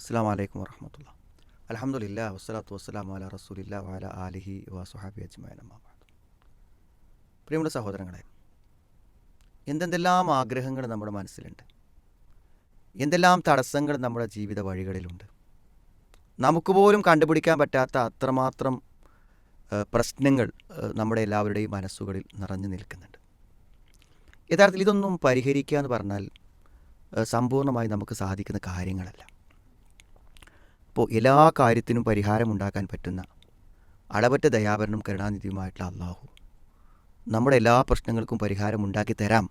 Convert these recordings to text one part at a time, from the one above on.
അസ്സലാമു അലൈക്കും വറഹ്മത്തുള്ളാഹി. അൽഹംദുലില്ലാഹി വസ്സലാത്തു വസ്സലാമു അലാ റസൂലില്ലാഹി വഅലാ ആലിഹി വസ്വഹബിഹി അജ്മഈൻ. അമ്മാ ബഅദ്. പ്രിയമുള്ള സഹോദരങ്ങളെ, എന്തെല്ലാം ആഗ്രഹങ്ങൾ നമ്മുടെ മനസ്സിലുണ്ട്, എന്തെല്ലാം തടസ്സങ്ങൾ നമ്മുടെ ജീവിത വഴികളിലുണ്ട്. നമുക്ക് പോലും കണ്ടുപിടിക്കാൻ പറ്റാത്ത അത്രമാത്രം പ്രശ്നങ്ങൾ നമ്മുടെ എല്ലാവരുടെയും മനസ്സുകളിൽ നിറഞ്ഞു നിൽക്കുന്നുണ്ട്. യഥാർത്ഥത്തിൽ ഇതൊന്നും പരിഹരിക്കുക എന്ന് പറഞ്ഞാൽ സമ്പൂർണ്ണമായി നമുക്ക് സാധിക്കുന്ന കാര്യങ്ങളല്ല. അപ്പോൾ എല്ലാ കാര്യത്തിനും പരിഹാരമുണ്ടാക്കാൻ പറ്റുന്ന അളവറ്റ ദയാപരനും കരുണാനിധിയുമായിട്ടുള്ള അള്ളാഹു നമ്മുടെ എല്ലാ പ്രശ്നങ്ങൾക്കും പരിഹാരമുണ്ടാക്കി തരാം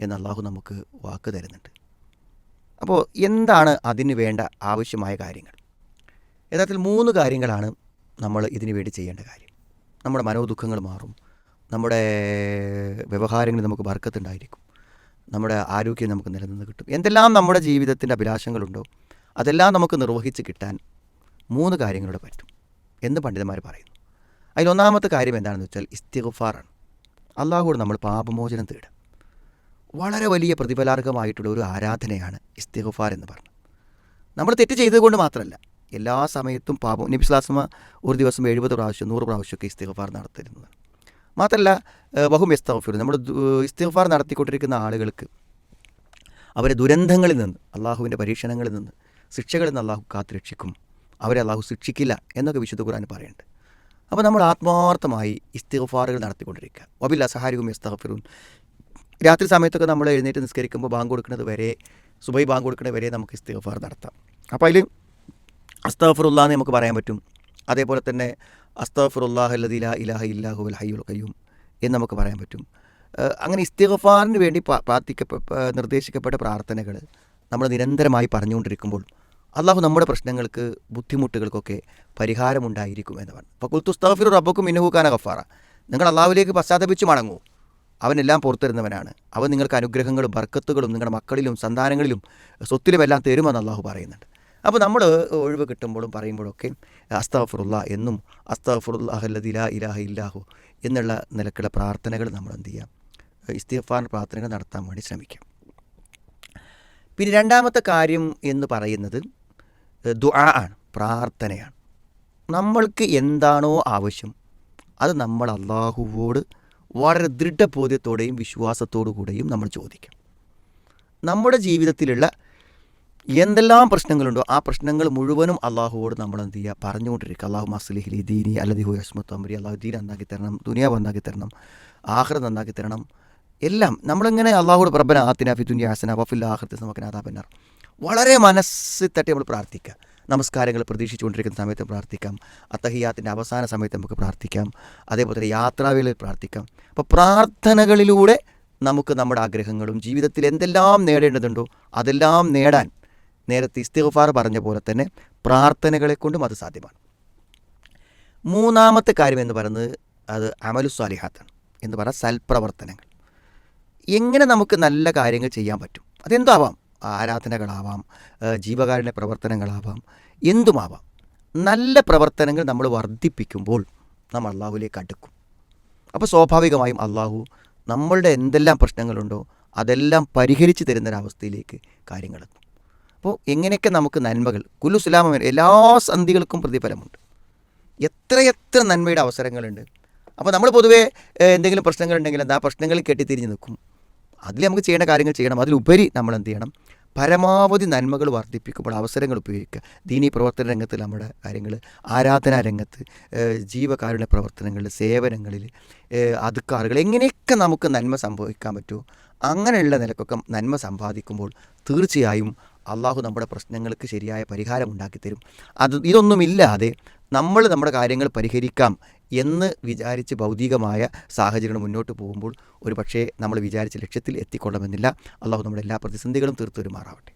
എന്ന് അള്ളാഹു നമുക്ക് വാക്ക് തരുന്നുണ്ട്. അപ്പോൾ എന്താണ് അതിന് വേണ്ട ആവശ്യമായ കാര്യങ്ങൾ? യഥാർത്ഥത്തിൽ 3 കാര്യങ്ങളാണ് നമ്മൾ ഇതിനു വേണ്ടി ചെയ്യേണ്ട കാര്യം. നമ്മുടെ മനോദുഃഖങ്ങൾ മാറും, നമ്മുടെ വ്യവഹാരങ്ങളിൽ നമുക്ക് ബർക്കത്തുണ്ടായിരിക്കും, നമ്മുടെ ആരോഗ്യം നമുക്ക് നിലനിന്ന് കിട്ടും. എന്തെല്ലാം നമ്മുടെ ജീവിതത്തിൻ്റെ അഭിലാഷങ്ങളുണ്ടോ അതെല്ലാം നമുക്ക് നിർവഹിച്ച് കിട്ടാൻ 3 കാര്യങ്ങളുടെ പറ്റും എന്ന് പണ്ഡിതന്മാർ പറയുന്നു. അതിലൊന്നാമത്തെ കാര്യം എന്താണെന്ന് വെച്ചാൽ ഇസ്തിഗ്ഫാറാണ്. അള്ളാഹുവോട് നമ്മൾ പാപമോചനം തേടുക. വളരെ വലിയ പ്രതിഫലാർഹമായിട്ടുള്ള ഒരു ആരാധനയാണ് ഇസ്തിഗ്ഫാർ എന്ന് പറഞ്ഞത്. നമ്മൾ തെറ്റ് ചെയ്തതുകൊണ്ട് മാത്രമല്ല, എല്ലാ സമയത്തും പാപം. നബി സ്വല്ലല്ലാഹു അലൈഹി വസല്ലം ഒരു ദിവസം 70 പ്രാവശ്യം 100 പ്രാവശ്യമൊക്കെ ഇസ്തിഗ്ഫാർ നടത്തിയിരുന്നതാണ്. മാത്രമല്ല വഹും യസ്തഗ്ഫിറൂൻ, നമ്മൾ ഇസ്തിഗ്ഫാർ നടത്തിക്കൊണ്ടിരിക്കുന്ന ആളുകൾക്ക് അവരെ ദുരന്തങ്ങളിൽ നിന്ന്, അള്ളാഹുവിൻ്റെ പരീക്ഷണങ്ങളിൽ നിന്ന്, ശിക്ഷകളിൽ നിന്ന് അള്ളാഹു കാത്തുരക്ഷിക്കും, അവരെ അള്ളാഹു ശിക്ഷിക്കില്ല എന്നൊക്കെ വിശുദ്ധ ഖുർആൻ പറയുന്നുണ്ട്. അപ്പോൾ നമ്മൾ ആത്മാർത്ഥമായി ഇസ്തിഗ്ഫാറുകൾ നടത്തിക്കൊണ്ടിരിക്കുക. വബിൽ അസ്ഹാരിഹും യസ്തഗ്ഫിറൂൻ. രാത്രി സമയത്തൊക്കെ നമ്മൾ എഴുന്നേറ്റ് നിസ്കരിക്കുമ്പോൾ ബാങ്ക് കൊടുക്കുന്നത് വരെ, സുബഹി ബാങ്ക് കൊടുക്കുന്നത് വരെ നമുക്ക് ഇസ്തിഗ്ഫാർ നടത്താം. അപ്പോൾ അതിൽ അസ്തഗ്ഫിറുല്ലാഹ് എന്ന് നമുക്ക് പറയാൻ പറ്റും. അതേപോലെ തന്നെ അസ്തഗ്ഫിറുല്ലാഹല്ലദീ ലാ ഇലാഹ ഇല്ലാ ഹുവൽ ഹയ്യുൽ ഖയ്യൂം എന്ന് നമുക്ക് പറയാൻ പറ്റും. അങ്ങനെ ഇസ്തിഗ്ഫാറിന് വേണ്ടി നിർദ്ദേശിക്കപ്പെട്ട പ്രാർത്ഥനകൾ നമ്മൾ നിരന്തരമായി പറഞ്ഞുകൊണ്ടിരിക്കുമ്പോൾ അള്ളാഹു നമ്മുടെ പ്രശ്നങ്ങൾക്ക്, ബുദ്ധിമുട്ടുകൾക്കൊക്കെ പരിഹാരമുണ്ടായിരിക്കും എന്ന് പറഞ്ഞു. അപ്പോൾ ഖുൽതു ഇസ്തഗ്ഫിറു റബ്ബക്കും ഇന്നഹു കാന ഗഫാറ. നിങ്ങൾ അള്ളാഹുവിലേക്ക് പശ്ചാത്തപിച്ച് മടങ്ങൂ, അവനെല്ലാം പുറത്തിരുന്നവനാണ്, അവൻ നിങ്ങൾക്ക് അനുഗ്രഹങ്ങളും ബർക്കത്തുകളും നിങ്ങളുടെ മക്കളിലും സന്താനങ്ങളിലും സ്വത്തിലുമെല്ലാം തരുമെന്ന് അള്ളാഹു പറയുന്നുണ്ട്. അപ്പോൾ നമ്മൾ ഒഴിവ് കിട്ടുമ്പോഴും പറയുമ്പോഴൊക്കെ അസ്തഗ്ഫിറുല്ലാഹ് എന്നും അസ്തഗ്ഫിറുല്ലാഹല്ലദീ ലാ ഇലാഹ ഇല്ലാഹു എന്നുള്ള നിലക്കുള്ള പ്രാർത്ഥനകൾ നമ്മൾ എന്ത് ചെയ്യാം, ഇസ്തിഗ്ഫാർ പ്രാർത്ഥനകൾ നടത്താൻ വേണ്ടി ശ്രമിക്കാം. പിന്നെ രണ്ടാമത്തെ കാര്യം എന്ന് പറയുന്നത് ദുആ ആണ്, പ്രാർത്ഥനയാണ്. നമ്മൾക്ക് എന്താണോ ആവശ്യം അത് നമ്മൾ അള്ളാഹുവോട് വളരെ ദൃഢബോധ്യത്തോടെയും വിശ്വാസത്തോടു കൂടെയും നമ്മൾ ചോദിക്കാം. നമ്മുടെ ജീവിതത്തിലുള്ള എന്തെല്ലാം പ്രശ്നങ്ങളുണ്ടോ ആ പ്രശ്നങ്ങൾ മുഴുവനും അള്ളാഹുവോട് നമ്മൾ എന്ത് ചെയ്യുക, പറഞ്ഞുകൊണ്ടിരിക്കുക. അള്ളാഹു മസ്ലിഹി ദീനി അല്ലദീ ഹുവ അസ്മത്തു അംരി. അള്ളാഹു ദീൻ നന്നാക്കി തരണം, ദുനിയാവ് നന്നാക്കി തരണം, ആഖിറത്ത് നന്നാക്കി തരണം. എല്ലാം നമ്മളിങ്ങനെ അള്ളാഹുവോട് റബ്ബനാ ആതിനാ ഫി ദുനിയാ ഹസന വഫിൽ ആഖിറതി ഹസന വഖിനാ അദാബന്നാർ വളരെ മനസ്സിൽ തട്ടി നമ്മൾ പ്രാർത്ഥിക്കുക. നമസ്കാരങ്ങൾ പ്രതീക്ഷിച്ചുകൊണ്ടിരിക്കുന്ന സമയത്ത് പ്രാർത്ഥിക്കാം, അത്തഹിയാത്തിൻ്റെ അവസാന സമയത്ത് നമുക്ക് പ്രാർത്ഥിക്കാം, അതേപോലെ തന്നെ യാത്രാവേളയിൽ പ്രാർത്ഥിക്കാം. അപ്പോൾ പ്രാർത്ഥനകളിലൂടെ നമുക്ക് നമ്മുടെ ആഗ്രഹങ്ങളും ജീവിതത്തിൽ എന്തെല്ലാം നേടേണ്ടതുണ്ടോ അതെല്ലാം നേടാൻ നേരത്തെ ഇസ്തിഗ്ഫാർ പറഞ്ഞ പോലെ തന്നെ പ്രാർത്ഥനകളെ കൊണ്ടും അത് സാധ്യമാണ്. 3ാമത്തെ കാര്യം എന്ന് പറയുന്നത് അത് അമലുസ് സാലിഹാത്താണ് എന്ന് പറഞ്ഞാൽ സൽപ്രവർത്തനങ്ങൾ. എങ്ങനെ നമുക്ക് നല്ല കാര്യങ്ങൾ ചെയ്യാൻ പറ്റും? അതെന്താവാം, ആരാധനകളാവാം, ജീവകാരുണ്യ പ്രവർത്തനങ്ങളാവാം, എന്തുമാവാം. നല്ല പ്രവർത്തനങ്ങൾ നമ്മൾ വർദ്ധിപ്പിക്കുമ്പോൾ നമ്മൾ അള്ളാഹുവിലേക്ക് അടുക്കും. അപ്പോൾ സ്വാഭാവികമായും അള്ളാഹു നമ്മളുടെ എന്തെല്ലാം പ്രശ്നങ്ങളുണ്ടോ അതെല്ലാം പരിഹരിച്ച് തരുന്നൊരവസ്ഥയിലേക്ക് കാര്യങ്ങളെത്തും. അപ്പോൾ എങ്ങനെയൊക്കെ നമുക്ക് നന്മകൾ, കുല്ലു സുലാമ, എല്ലാ സന്ധികൾക്കും പ്രതിഫലമുണ്ട്. എത്രയെത്ര നന്മയുടെ അവസരങ്ങളുണ്ട്. അപ്പോൾ നമ്മൾ പൊതുവേ എന്തെങ്കിലും പ്രശ്നങ്ങളുണ്ടെങ്കിൽ ആ പ്രശ്നങ്ങളിൽ കെട്ടിത്തിരിഞ്ഞ് നിൽക്കും. അതിൽ നമുക്ക് ചെയ്യേണ്ട കാര്യങ്ങൾ ചെയ്യണം. അതിലുപരി നമ്മൾ എന്ത് ചെയ്യണം, പരമാവധി നന്മകൾ വർദ്ധിപ്പിക്കുമ്പോൾ അവസരങ്ങൾ ഉപയോഗിക്കുക. ദീനീ പ്രവർത്തന രംഗത്ത് നമ്മുടെ കാര്യങ്ങൾ, ആരാധനാ രംഗത്ത്, ജീവകാരുണ്യ പ്രവർത്തനങ്ങളിൽ, സേവനങ്ങളിൽ, അതുക്കാറുകൾ, എങ്ങനെയൊക്കെ നമുക്ക് നന്മ സംഭവിക്കാൻ പറ്റുമോ അങ്ങനെയുള്ള നിലക്കൊക്കെ നന്മ സമ്പാദിക്കുമ്പോൾ തീർച്ചയായും അള്ളാഹു നമ്മുടെ പ്രശ്നങ്ങൾക്ക് ശരിയായ പരിഹാരം ഉണ്ടാക്കി തരും. ഇതൊന്നുമില്ലാതെ നമ്മൾ നമ്മുടെ കാര്യങ്ങൾ പരിഹരിക്കാം എന്ന് വിചാരിച്ച് ഭൗതികമായ സാഹചര്യങ്ങൾ മുന്നോട്ട് പോകുമ്പോൾ ഒരു പക്ഷേ നമ്മൾ വിചാരിച്ച ലക്ഷ്യത്തിൽ എത്തിക്കൊള്ളണമെന്നില്ല. അള്ളാഹു നമ്മുടെ എല്ലാ പ്രതിസന്ധികളും തീർത്തു വരുമാറാവട്ടെ.